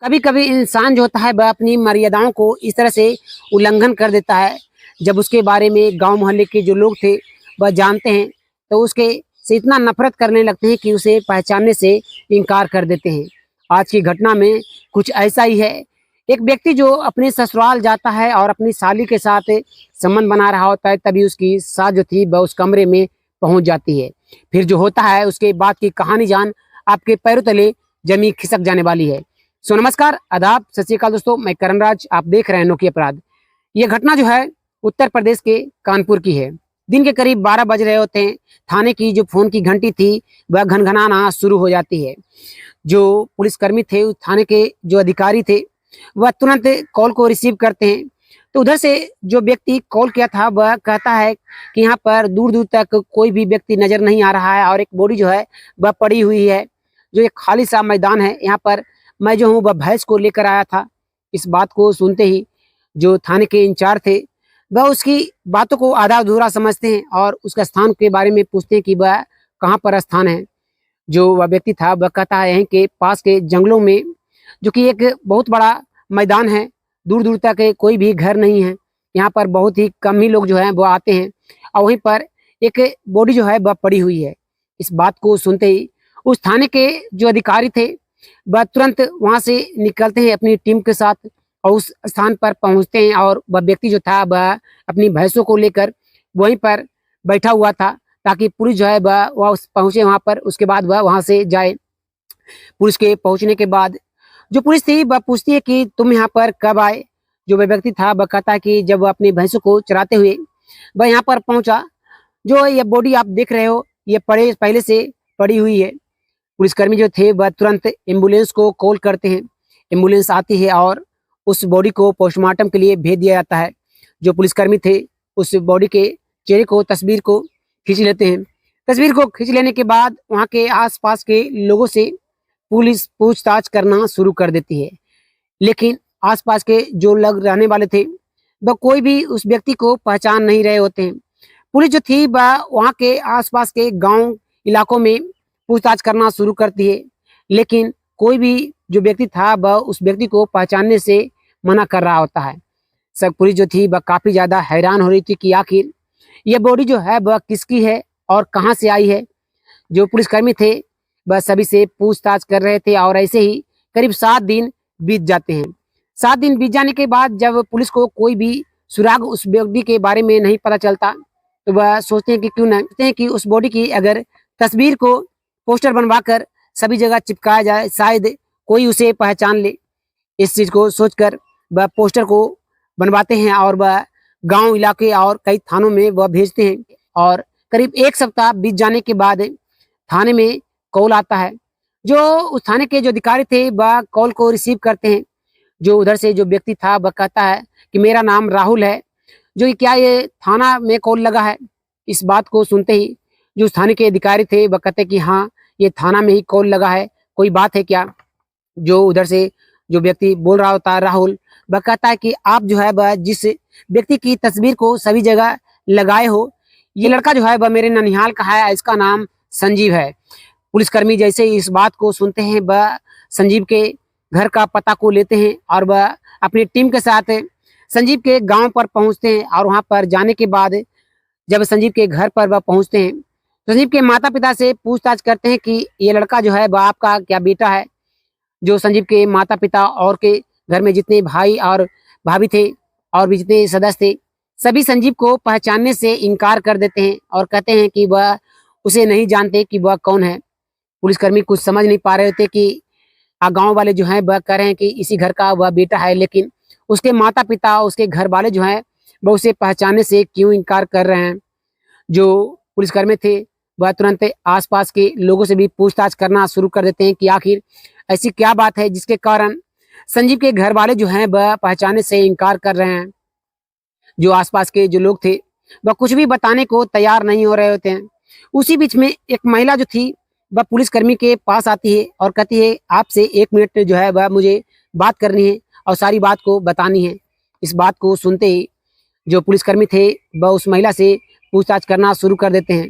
कभी कभी इंसान जो होता है वह अपनी मर्यादाओं को इस तरह से उल्लंघन कर देता है। जब उसके बारे में गांव मोहल्ले के जो लोग थे वह जानते हैं तो उसके से इतना नफरत करने लगते हैं कि उसे पहचानने से इनकार कर देते हैं। आज की घटना में कुछ ऐसा ही है। एक व्यक्ति जो अपने ससुराल जाता है और अपनी साली के साथ संबंध बना रहा होता है, तभी उसकी सास जो थी वह उस कमरे में पहुंच जाती है। फिर जो होता है उसके बाद की कहानी जान आपके पैरों तले जमीन खिसक जाने वाली है। सो नमस्कार, आदाब, सत श्री अकाल दोस्तों, मैं करण राज, आप देख रहे हैं अनोखी अपराध। ये घटना जो है उत्तर प्रदेश के कानपुर की है। दिन के करीब 12 बज रहे होते हैं। थाने की जो फोन की घंटी थी वह घनघनाना शुरू हो जाती है। जो पुलिसकर्मी थे, उस थाने के जो अधिकारी थे, वह तुरंत कॉल को रिसीव करते हैं। तो उधर से जो व्यक्ति कॉल किया था वह कहता है कि यहाँ पर दूर दूर तक कोई भी व्यक्ति नजर नहीं आ रहा है और एक बॉडी जो है वह पड़ी हुई है। जो एक खाली सा मैदान है, यहाँ पर मैं जो हूँ वह भैंस को लेकर आया था। इस बात को सुनते ही जो थाने के इंचार्ज थे वह उसकी बातों को आधा अधूरा समझते हैं और उसका स्थान के बारे में पूछते हैं कि वह कहाँ पर स्थान है। जो वह व्यक्ति था वह कहता है यहीं के पास के जंगलों में, जो कि एक बहुत बड़ा मैदान है। दूर दूर तक कोई भी घर नहीं है। यहाँ पर बहुत ही कम ही लोग जो है वो आते हैं और वहीं पर एक बॉडी जो है वह पड़ी हुई है। इस बात को सुनते ही उस थाने के जो अधिकारी थे वह तुरंत वहां से निकलते हैं अपनी टीम के साथ और उस स्थान पर पहुंचते हैं। और वह व्यक्ति जो था वह अपनी भैंसों को लेकर वहीं पर बैठा हुआ था ताकि पुलिस जो है वह पहुंचे वहां पर, उसके बाद वह वहां से जाए। पुलिस के पहुंचने के बाद जो पुलिस थी वह पूछती है कि तुम यहाँ पर कब आए। जो वह व्यक्ति था वह कहता है कि जब वह अपनी भैंसों को चराते हुए वह यहाँ पर पहुंचा। जो ये बॉडी आप देख रहे हो ये पहले से पड़ी हुई है। पुलिसकर्मी जो थे वह तुरंत एम्बुलेंस को कॉल करते हैं। एम्बुलेंस आती है और उस बॉडी को पोस्टमार्टम के लिए भेज दिया जाता है। जो पुलिसकर्मी थे उस बॉडी के चेहरे को, तस्वीर को खींच लेते हैं। तस्वीर को खींच लेने के बाद वहाँ के आसपास के लोगों से पुलिस पूछताछ करना शुरू कर देती है। लेकिन आसपास के जो लोग रहने वाले थे वह कोई भी उस व्यक्ति को पहचान नहीं रहे होते हैं। पुलिस जो थी वह वहाँ के आसपास के गांव इलाकों में पूछताछ करना शुरू करती है, लेकिन कोई भी जो व्यक्ति था वह उस व्यक्ति को पहचानने से मना कर रहा होता है। सब पुलिस जो थी वह काफी ज्यादा हैरान हो रही थी कि आखिर यह बॉडी जो है वह किसकी है और कहाँ से आई है। जो पुलिसकर्मी थे वह सभी से पूछताछ कर रहे थे और ऐसे ही करीब 7 दिन बीत जाते हैं। 7 दिन बीत जाने के बाद जब पुलिस को कोई भी सुराग उस व्यक्ति के बारे में नहीं पता चलता तो वह सोचते हैं कि क्यों ना सोचते हैं कि उस बॉडी की अगर तस्वीर को पोस्टर बनवाकर सभी जगह चिपकाया जाए, शायद कोई उसे पहचान ले। इस चीज को सोचकर वह पोस्टर को बनवाते हैं और वह गांव इलाके और कई थानों में वह भेजते हैं। और करीब 1 सप्ताह बीत जाने के बाद थाने में कॉल आता है। जो उस थाने के जो अधिकारी थे वह कॉल को रिसीव करते हैं। जो उधर से जो व्यक्ति था वह कहता है कि मेरा नाम राहुल है। जो कि क्या ये थाना में कॉल लगा है। इस बात को सुनते ही जो उस थाने के अधिकारी थे वह कहते कि हाँ, ये थाना में ही कॉल लगा है, कोई बात है क्या। जो उधर से जो व्यक्ति बोल रहा होता है राहुल, वह कहता है कि आप जो है वह जिस व्यक्ति की तस्वीर को सभी जगह लगाए हो, ये लड़का जो है वह मेरे ननिहाल का है, इसका नाम संजीव है। पुलिसकर्मी जैसे ही इस बात को सुनते हैं वह संजीव के घर का पता को लेते हैं और वह अपनी टीम के साथ संजीव के गांव पर पहुंचते हैं। और वहां पर जाने के बाद जब संजीव के घर पर वह पहुंचते हैं, संजीव के माता पिता से पूछताछ करते हैं कि ये लड़का जो है वह आपका क्या बेटा है। जो संजीव के माता पिता और के घर में जितने भाई और भाभी थे और भी जितने सदस्य थे, सभी संजीव को पहचानने से इनकार कर देते हैं और कहते हैं कि वह उसे नहीं जानते कि वह कौन है। पुलिसकर्मी कुछ समझ नहीं पा रहे थे कि गांव वाले जो हैं वह कह रहे हैं कि इसी घर का वह बेटा है, लेकिन उसके माता पिता, उसके घर वाले जो हैं वह उसे पहचानने से क्यों इनकार कर रहे हैं। जो पुलिसकर्मी थे वह तुरंत आसपास के लोगों से भी पूछताछ करना शुरू कर देते हैं कि आखिर ऐसी क्या बात है जिसके कारण संजीव के घर वाले जो हैं वह पहचानने से इनकार कर रहे हैं। जो आसपास के जो लोग थे वह कुछ भी बताने को तैयार नहीं हो रहे होते हैं। उसी बीच में एक महिला जो थी वह पुलिसकर्मी के पास आती है और कहती है आपसे 1 मिनट जो है वह मुझे बात करनी है और सारी बात को बतानी है। इस बात को सुनते ही जो पुलिसकर्मी थे वह उस महिला से पूछताछ करना शुरू कर देते हैं।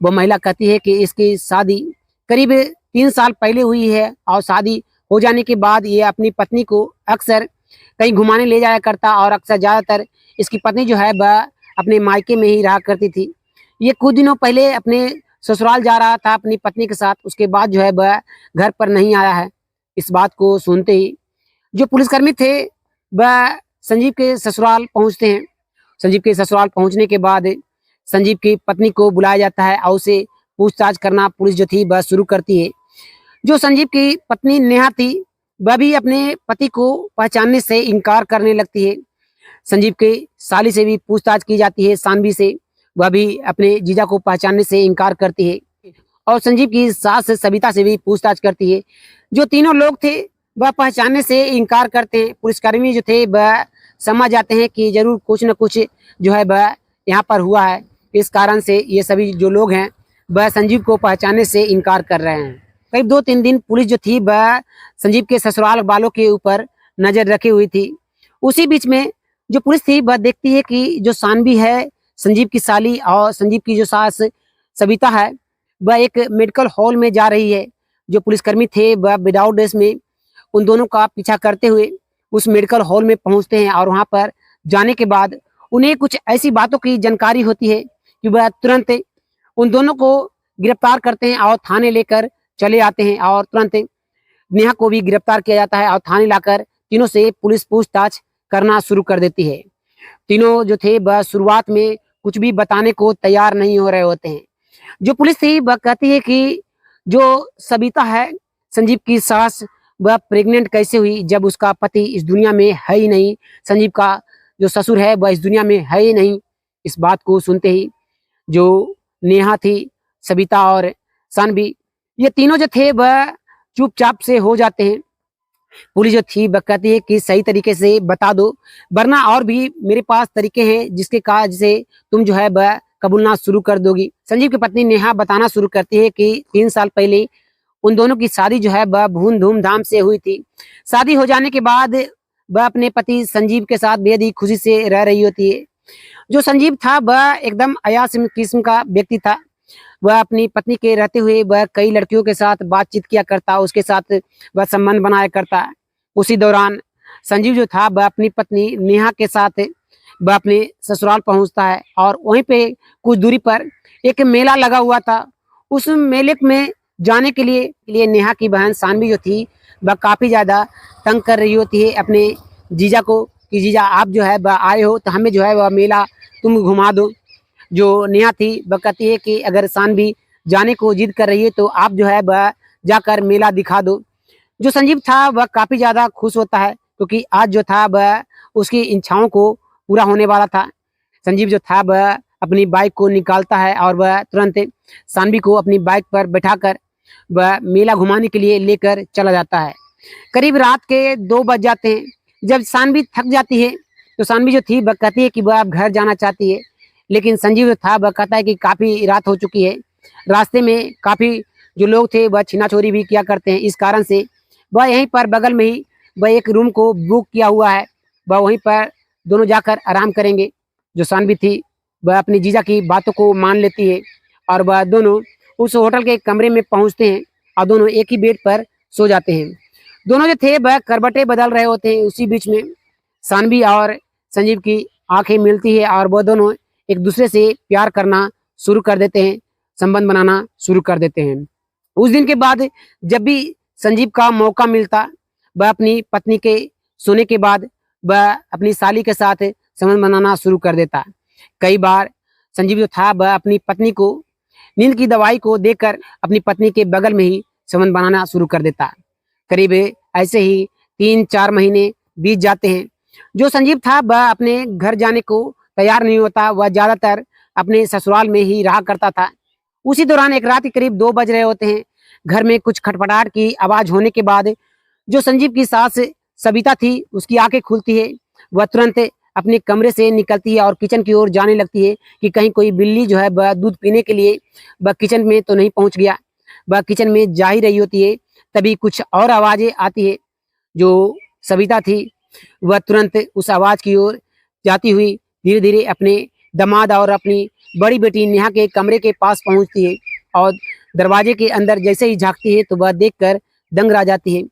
वह महिला कहती है कि इसकी शादी करीब 3 साल पहले हुई है और शादी हो जाने के बाद ये अपनी पत्नी को अक्सर कहीं घुमाने ले जाया करता और अक्सर ज़्यादातर इसकी पत्नी जो है वह अपने मायके में ही रहा करती थी। ये कुछ दिनों पहले अपने ससुराल जा रहा था अपनी पत्नी के साथ, उसके बाद जो है वह घर पर नहीं आया है। इस बात को सुनते ही जो पुलिसकर्मी थे वह संजीव के ससुराल पहुंचते हैं। संजीव के ससुराल पहुंचने के बाद संजीव की पत्नी को बुलाया जाता है और उसे पूछताछ करना पुलिस जो थी वह शुरू करती है। जो संजीव की पत्नी नेहा थी वह भी अपने पति को पहचानने से इनकार करने लगती है। संजीव के साली से भी पूछताछ की जाती है, सानवी से, वह भी अपने जीजा को पहचानने से इनकार करती है और संजीव की सास सविता से भी पूछताछ करती है। जो तीनों लोग थे वह पहचानने से इनकार करते हैं। पुलिसकर्मी जो थे वह समझ जाते हैं कि जरूर कुछ न कुछ जो है वह यहाँ पर हुआ है, इस कारण से ये सभी जो लोग हैं वह संजीव को पहचानने से इनकार कर रहे हैं। करीब 2-3 दिन पुलिस जो थी वह संजीव के ससुराल वालों के ऊपर नजर रखी हुई थी। उसी बीच में जो पुलिस थी वह देखती है कि जो सानवी है संजीव की साली और संजीव की जो सास सविता है वह एक मेडिकल हॉल में जा रही है। जो पुलिसकर्मी थे वह विदाउट ड्रेस में उन दोनों का पीछा करते हुए उस मेडिकल हॉल में पहुंचते हैं और वहां पर जाने के बाद उन्हें कुछ ऐसी बातों की जानकारी होती है कि वह तुरंत उन दोनों को गिरफ्तार करते हैं और थाने लेकर चले आते हैं और तुरंत नेहा को भी गिरफ्तार किया जाता है और थाने लाकर तीनों से पुलिस पूछताछ करना शुरू कर देती है। तीनों जो थे वह शुरुआत में कुछ भी बताने को तैयार नहीं हो रहे होते हैं। जो पुलिस थी वह कहती है कि जो सविता है संजीव की सास वह प्रेग्नेंट कैसे हुई जब उसका पति इस दुनिया में है ही नहीं, संजीव का जो ससुर है वह इस दुनिया में है ही नहीं। इस बात को सुनते ही जो नेहा थी, सविता और सानवी, ये तीनों जो थे वह चुपचाप से हो जाते हैं। पुलिस जो थी वह कहती है कि सही तरीके से बता दो, वरना और भी मेरे पास तरीके हैं जिसके कारण से तुम जो है वह कबूलना शुरू कर दोगी। संजीव की पत्नी नेहा बताना शुरू करती है कि 3 साल पहले उन दोनों की शादी जो है वह धूमधाम से हुई थी। शादी हो जाने के बाद वह अपने पति संजीव के साथ बेहद ही खुशी से रह रही होती है। जो संजीव था वह एकदम अयास किस्म का व्यक्ति था। वह अपनी पत्नी के रहते हुए वह कई लड़कियों के साथ बातचीत किया करता, उसके साथ वह संबंध बनाया करता। उसी दौरान संजीव जो था वह अपनी पत्नी नेहा के साथ वह अपने ससुराल पहुंचता है और वहीं पे कुछ दूरी पर एक मेला लगा हुआ था। उस मेले में जाने के लिए नेहा की बहन सानवी जो थी वह काफ़ी ज़्यादा तंग कर रही होती है अपने जीजा को कि जीजा आप जो है वह आए हो तो हमें जो है वह मेला तुम घुमा दो। जो नेहा थी वह कहती है कि अगर सानवी जाने को जिद कर रही है तो आप जो है वह जाकर मेला दिखा दो। जो संजीव था वह काफ़ी ज़्यादा खुश होता है क्योंकि आज जो था वह उसकी इच्छाओं को पूरा होने वाला था। संजीव जो था वह अपनी बाइक को निकालता है और वह तुरंत सानवी को अपनी बाइक पर बैठाकर वह मेला घुमाने के लिए लेकर चला जाता है। करीब रात के 2 बज जाते हैं। जब सानवी थक जाती है तो सानवी जो थी वह कहती है कि वह अब घर जाना चाहती है, लेकिन संजीव जो था वह कहता है कि काफ़ी रात हो चुकी है। रास्ते में काफ़ी जो लोग थे वह छीना-छोरी भी किया करते हैं, इस कारण से वह यहीं पर बगल में ही वह एक रूम को बुक किया हुआ है, वह वहीं पर दोनों जाकर आराम करेंगे। जो सानवी थी वह अपनी जीजा की बातों को मान लेती है और वह दोनों उस होटल के कमरे में पहुंचते हैं और दोनों एक ही बेड पर सो जाते हैं। दोनों जो थे वह करवटें बदल रहे होते हैं। उसी बीच में सानवी और संजीव की आंखें मिलती है और वह दोनों एक दूसरे से प्यार करना शुरू कर देते हैं, संबंध बनाना शुरू कर देते हैं। उस दिन के बाद जब भी संजीव का मौका मिलता वह अपनी पत्नी के सोने के बाद वह अपनी साली के साथ संबंध बनाना शुरू कर देता। कई बार संजीव जो था वह अपनी पत्नी को नींद की दवाई को देकर अपनी पत्नी के बगल में ही संबंध बनाना शुरू कर देता। करीब ऐसे ही 3-4 महीने बीत जाते हैं। जो संजीव था वह अपने घर जाने को तैयार नहीं होता, वह ज़्यादातर अपने ससुराल में ही रहा करता था। उसी दौरान एक रात के करीब 2 बज रहे होते हैं। घर में कुछ खटपटाहट की आवाज़ होने के बाद जो संजीव की सास सविता थी उसकी आंखें खुलती है। वह तुरंत अपने कमरे से निकलती है और किचन की ओर जाने लगती है कि कहीं कोई बिल्ली जो है वह दूध पीने के लिए वह किचन में तो नहीं पहुंच गया। वह किचन में जा ही रही होती है, तभी कुछ और आवाज़ें आती है। जो सविता थी वह तुरंत उस आवाज़ की ओर जाती हुई धीरे धीरे अपने दामाद और अपनी बड़ी बेटी नेहा के कमरे के पास पहुंचती है और दरवाजे के अंदर जैसे ही झांकती है तो वह देखकर दंग रह जाती है।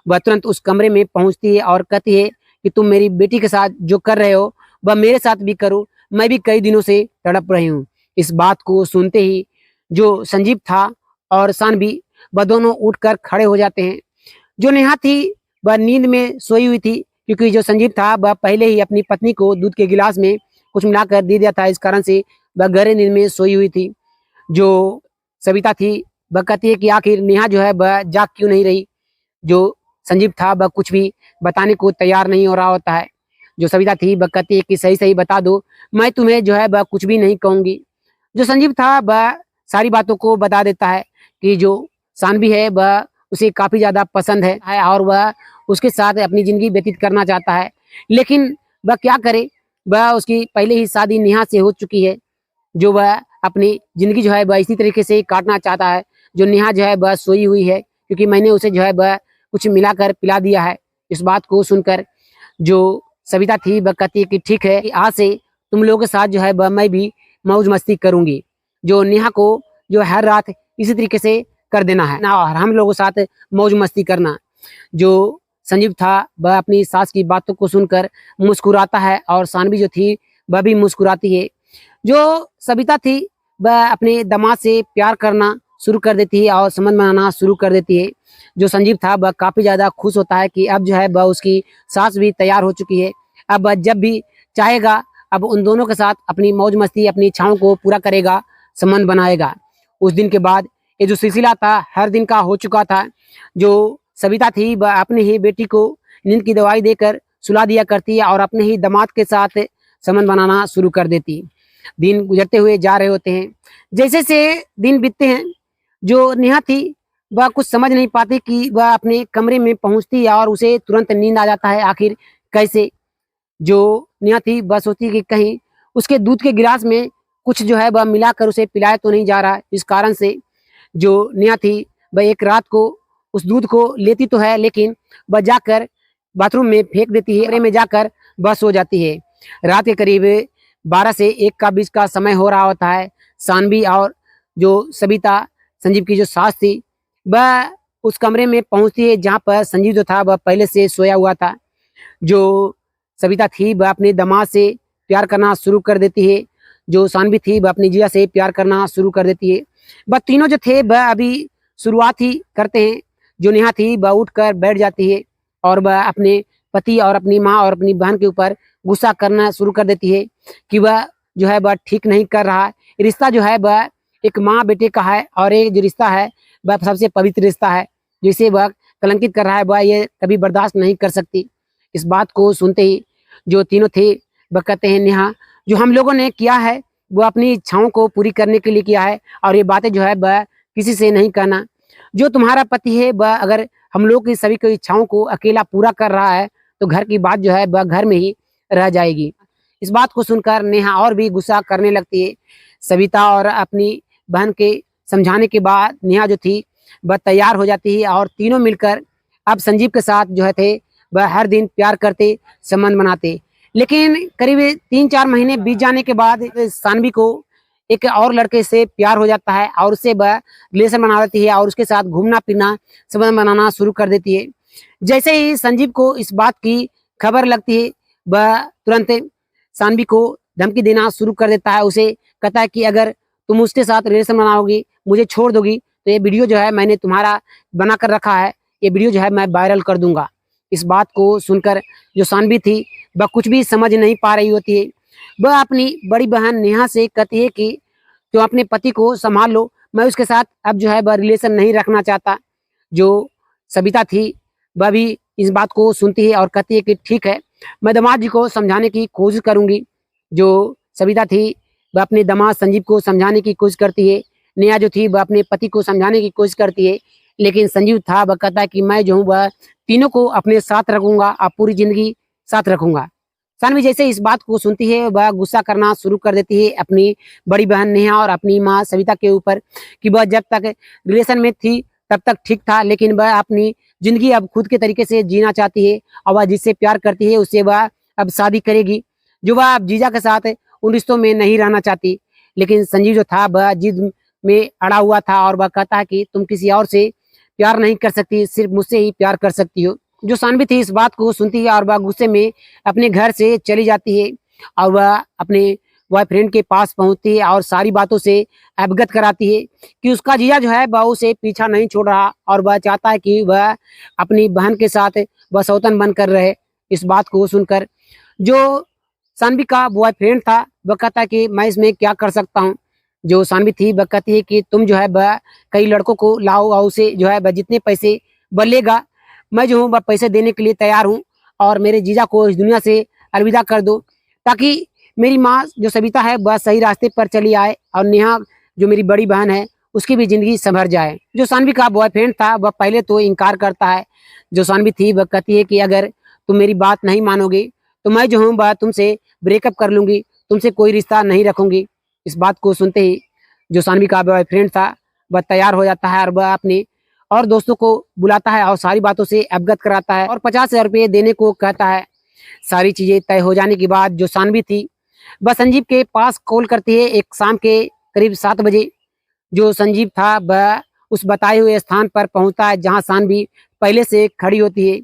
वह तुरंत उस कमरे में पहुंचती है और कहती है कि तुम मेरी बेटी के साथ जो कर रहे हो वह मेरे साथ भी करो, मैं भी कई दिनों से तड़प रही हूँ। इस बात को सुनते ही जो संजीव था और सानवी वह दोनों उठकर खड़े हो जाते हैं। जो नेहा थी वह नींद में सोई हुई थी, क्योंकि जो संजीव था वह पहले ही अपनी पत्नी को दूध के गिलास में कुछ मिलाकर दे दिया था, इस कारण से वह गहरे नींद में सोई हुई थी। जो सविता थी वह कहती है कि आखिर नेहा जो है वह जाग क्यों नहीं रही। जो संजीव था वह कुछ भी बताने को तैयार नहीं हो रहा होता है। जो सविता थी वह कहती है कि सही सही बता दो, मैं तुम्हें जो है वह कुछ भी नहीं कहूंगी। जो संजीव था वह सारी बातों को बता देता है कि जो सानवी है वह उसे काफी ज्यादा पसंद है और वह उसके साथ अपनी जिंदगी व्यतीत करना चाहता है, लेकिन वह क्या करे, वह उसकी पहले ही शादी नेहा से हो चुकी है। जो वह अपनी जिंदगी जो है वह इसी तरीके से काटना चाहता है। जो नेहा जो है वह सोई हुई है, क्योंकि मैंने उसे जो है वह कुछ मिलाकर पिला दिया है। इस बात को सुनकर जो सविता थी वह कहती है कि ठीक है, आज से तुम लोगों के साथ जो है वह मैं भी मौज मस्ती करूंगी। जो नेहा को जो हर रात इसी तरीके से कर देना है ना, और हम लोगों के साथ मौज मस्ती करना। जो संजीव था वह अपनी सास की बातों को सुनकर मुस्कुराता है और सानवी जो थी वह भी मुस्कुराती है। जो सविता थी वह अपने दामाद से प्यार करना शुरू कर देती है और संबंध बनाना शुरू कर देती है। जो संजीव था वह काफी ज्यादा खुश होता है कि अब जो है वह उसकी सास भी तैयार हो चुकी है। अब वह जब भी चाहेगा अब उन दोनों के साथ अपनी मौज मस्ती अपनी इच्छाओं को पूरा करेगा, संबंध बनाएगा। उस दिन के बाद ये जो सिलसिला था हर दिन का हो चुका था। जो सविता थी वह अपनी ही बेटी को नींद की दवाई देकर सुला दिया करती है और अपने ही दामाद के साथ संबंध बनाना शुरू कर देती। दिन गुजरते हुए जा रहे होते हैं। जैसे से दिन बीतते हैं, जो नेहा थी वह कुछ समझ नहीं पाती कि वह अपने कमरे में पहुंचती है और उसे तुरंत नींद आ जाता है। आखिर कैसे? जो नेहा थी वह सोचती है कि कहीं उसके दूध के गिलास में कुछ जो है वह मिलाकर उसे पिलाया तो नहीं जा रहा है। इस कारण से जो नेहा थी वह एक रात को उस दूध को लेती तो है, लेकिन वह जाकर बाथरूम में फेंक देती है। कमरे में जाकर वह सो जाती है। रात के करीब 12 से 1 का बीच का समय हो रहा होता है। सानवी और जो सविता संजीव की जो सास थी वह उस कमरे में पहुंचती है जहां पर संजीव जो था वह पहले से सोया हुआ था। जो सविता थी वह अपने दामाद से प्यार करना शुरू कर देती है। जो सानवी थी वह अपनी जिया से प्यार करना शुरू कर देती है। वह तीनों जो थे वह अभी शुरुआत ही करते हैं। जो नेहा थी वह उठकर बैठ जाती है और वह अपने पति और अपनी माँ और अपनी बहन के ऊपर गुस्सा करना शुरू कर देती है कि वह जो है वह ठीक नहीं कर रहा है। रिश्ता जो है वह एक माँ बेटे का है और एक जो रिश्ता है वह सबसे पवित्र रिश्ता है, जिसे वह कलंकित कर रहा है वह ये कभी बर्दाश्त नहीं कर सकती। इस बात को सुनते ही जो तीनों थे वह कहते हैं नेहा, जो हम लोगों ने किया है वो अपनी इच्छाओं को पूरी करने के लिए किया है और ये बातें जो है वह किसी से नहीं कहना। जो तुम्हारा पति है वह अगर हम लोग की सभी की इच्छाओं को अकेला पूरा कर रहा है तो घर की बात जो है वह घर में ही रह जाएगी। इस बात को सुनकर नेहा और भी गुस्सा करने लगती है। सविता और अपनी बहन के समझाने के बाद नेहा जो थी वह तैयार हो जाती है और तीनों मिलकर अब संजीव के साथ जो है थे वह हर दिन प्यार करते, संबंध बनाते। लेकिन करीब 3-4 महीने बीत जाने के बाद सानवी को एक और लड़के से प्यार हो जाता है और उससे वह रिलेशन बना लेती है और उसके साथ घूमना फिरना, संबंध बनाना शुरू कर देती है। जैसे ही संजीव को इस बात की खबर लगती है वह तुरंत सानवी को धमकी देना शुरू कर देता है। उसे कहता है कि अगर तुम उसके साथ रिलेशन बनाओगी, मुझे छोड़ दोगी, तो ये वीडियो जो है मैंने तुम्हारा बना कर रखा है, ये वीडियो जो है मैं वायरल कर दूंगा। इस बात को सुनकर जो सानवी थी वह कुछ भी समझ नहीं पा रही होती है। वह अपनी बड़ी बहन नेहा से कहती है कि तुम अपने पति को संभाल लो, मैं उसके साथ अब जो है वह रिलेशन नहीं रखना चाहता। जो सविता थी वह भी इस बात को सुनती है और कहती है कि ठीक है, मैं दामाद जी को समझाने की कोशिश करूंगी। जो सविता थी वह अपने दामाद संजीव को समझाने की कोशिश करती है। नेहा जो थी वह अपने पति को समझाने की कोशिश करती है, लेकिन संजीव था वह कहता है कि मैं जो हूँ वह तीनों को अपने साथ रखूंगा, अब पूरी जिंदगी साथ रखूंगा। सानवी जैसे इस बात को सुनती है वह गुस्सा करना शुरू कर देती है अपनी बड़ी बहन नेहा और अपनी माँ सविता के ऊपर कि वह जब तक रिलेशन में थी तब तक ठीक था, लेकिन वह अपनी जिंदगी अब खुद के तरीके से जीना चाहती है और वह जिससे प्यार करती है उससे वह अब शादी करेगी। जो वह अब जीजा के साथ उन रिश्तों में नहीं रहना चाहती। लेकिन संजीव जो था वह जिद में अड़ा हुआ था और वह कहता है कि तुम किसी और से प्यार नहीं कर सकती, सिर्फ मुझसे ही प्यार कर सकती हो। जो सानवी थी इस बात को सुनती है और वह गुस्से में अपने घर से चली जाती है और वह अपने बॉयफ्रेंड के पास पहुंचती है और सारी बातों से अवगत कराती है कि उसका जीजा जो है वह उसे पीछा नहीं छोड़ रहा और वह चाहता है कि वह अपनी बहन के साथ बसौतन बनकर रहे। इस बात को सुनकर जो सानवी का बॉयफ्रेंड था वह कहता है कि मैं इसमें क्या कर सकता हूँ। जो सानवी थी वह कहती है कि तुम जो है वह कई लड़कों को लाओ और उसे जो है वह जितने पैसे बलेगा मैं जो हूँ वह पैसे देने के लिए तैयार हूँ और मेरे जीजा को इस दुनिया से अलविदा कर दो, ताकि मेरी माँ जो सविता है वह सही रास्ते पर चली आए और नेहा जो मेरी बड़ी बहन है उसकी भी जिंदगी संभर जाए। जो सानवी का बॉयफ्रेंड था वह पहले तो इनकार करता है। जो सानवी थी वह कहती है कि अगर तुम मेरी बात नहीं मानोगे तो मैं जो हूँ वह तुमसे ब्रेकअप कर लूँगी, तुमसे कोई रिश्ता नहीं रखूँगी। इस बात को सुनते ही जो सानवी का बॉयफ्रेंड था वह तैयार हो जाता है और वह अपने और दोस्तों को बुलाता है और सारी बातों से अवगत कराता है और 50,000 रुपये देने को कहता है। सारी चीज़ें तय हो जाने के बाद जो सानवी थी वह संजीव के पास कॉल करती है एक शाम के करीब 7 बजे। जो संजीव था वह उस बताए हुए स्थान पर पहुंचता है जहां सानवी पहले से खड़ी होती है।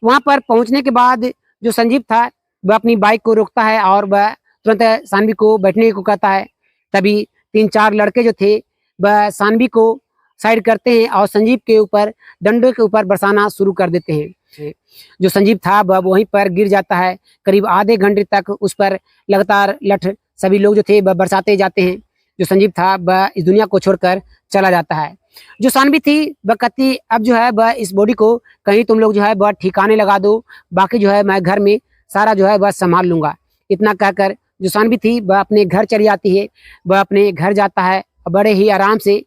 वहां पर पहुंचने के बाद जो संजीव था वह अपनी बाइक को रोकता है और वह तुरंत सानवी को बैठने को कहता है। तभी 3-4 लड़के जो थे वह सानवी को साइड करते हैं और संजीव के ऊपर डंडों के ऊपर बरसाना शुरू कर देते हैं। जो संजीव था वह वहीं पर गिर जाता है। करीब आधे घंटे तक उस पर लगातार लठ सभी लोग जो थे वह बरसाते जाते हैं। जो संजीव था वह इस दुनिया को छोड़कर चला जाता है। जो सानवी थी वह कहती अब जो है वह इस बॉडी को कहीं तुम लोग जो है वह ठिकाने लगा दो, बाकी जो है मैं घर में सारा जो है वह संभाल लूंगा। इतना कहकर जो सानवी थी वह अपने घर चली जाती है। वह अपने घर जाता है बड़े ही आराम से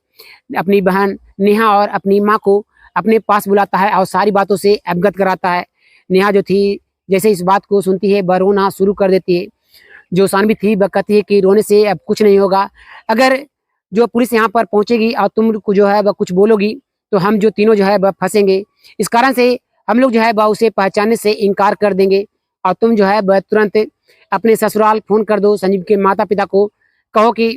अपनी बहन नेहा और अपनी माँ को अपने पास बुलाता है और सारी बातों से अवगत कराता है। नेहा जो थी जैसे इस बात को सुनती है वह रोना शुरू कर देती है। जो सानवी थी वह कहती है कि रोने से अब कुछ नहीं होगा, अगर जो पुलिस यहाँ पर पहुँचेगी और तुम को जो है वह कुछ बोलोगी तो हम जो तीनों जो है वह फंसेंगे। इस कारण से हम लोग जो है वह उसे पहचानने से इनकार कर देंगे और तुम जो है वह तुरंत अपने ससुराल फ़ोन कर दो। संजीव के माता पिता को कहो कि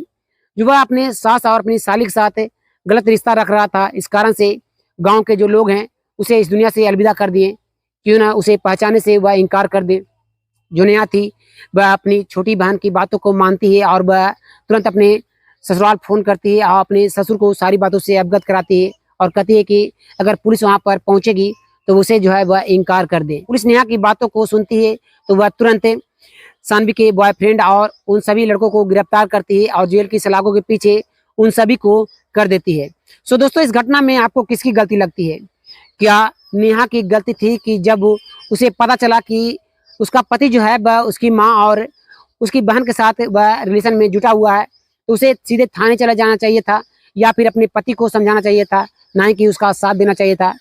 जो वह अपने सास और अपनी साली के साथ गलत रिश्ता रख रहा था, इस कारण से गांव के जो लोग हैं उसे इस दुनिया से अलविदा कर दिए, क्यों ना उसे पहचाने से वह इनकार कर दे। जो नेहा थी वह अपनी छोटी बहन की बातों को मानती है और वह तुरंत अपने ससुराल फ़ोन करती है और अपने ससुर को सारी बातों से अवगत कराती है और कहती है कि अगर पुलिस वहाँ पर पहुँचेगी तो उसे जो है वह इनकार कर दे। पुलिस नेहा की बातों को सुनती है तो वह तुरंत सानवी के बॉयफ्रेंड और उन सभी लड़कों को गिरफ्तार करती है और जेल की सलाखों के पीछे उन सभी को कर देती है। सो दोस्तों, इस घटना में आपको किसकी गलती लगती है? क्या नेहा की गलती थी कि जब उसे पता चला कि उसका पति जो है वह उसकी माँ और उसकी बहन के साथ वह रिलेशन में जुटा हुआ है, तो उसे सीधे थाने चला जाना चाहिए था या फिर अपने पति को समझाना चाहिए था, ना ही कि उसका साथ देना चाहिए था?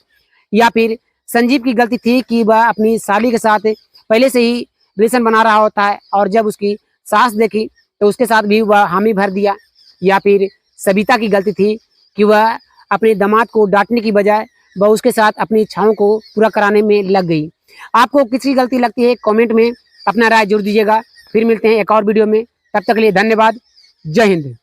या फिर संजीव की गलती थी कि वह अपनी साली के साथ पहले से ही रिलेशन बना रहा होता है और जब उसकी सास देखी तो उसके साथ भी वह हामी भर दिया? या फिर सविता की गलती थी कि वह अपने दामाद को डांटने की बजाय वह उसके साथ अपनी इच्छाओं को पूरा कराने में लग गई? आपको किसकी गलती लगती है कमेंट में अपना राय जरूर दीजिएगा। फिर मिलते हैं एक और वीडियो में, तब तक के लिए धन्यवाद। जय हिंद।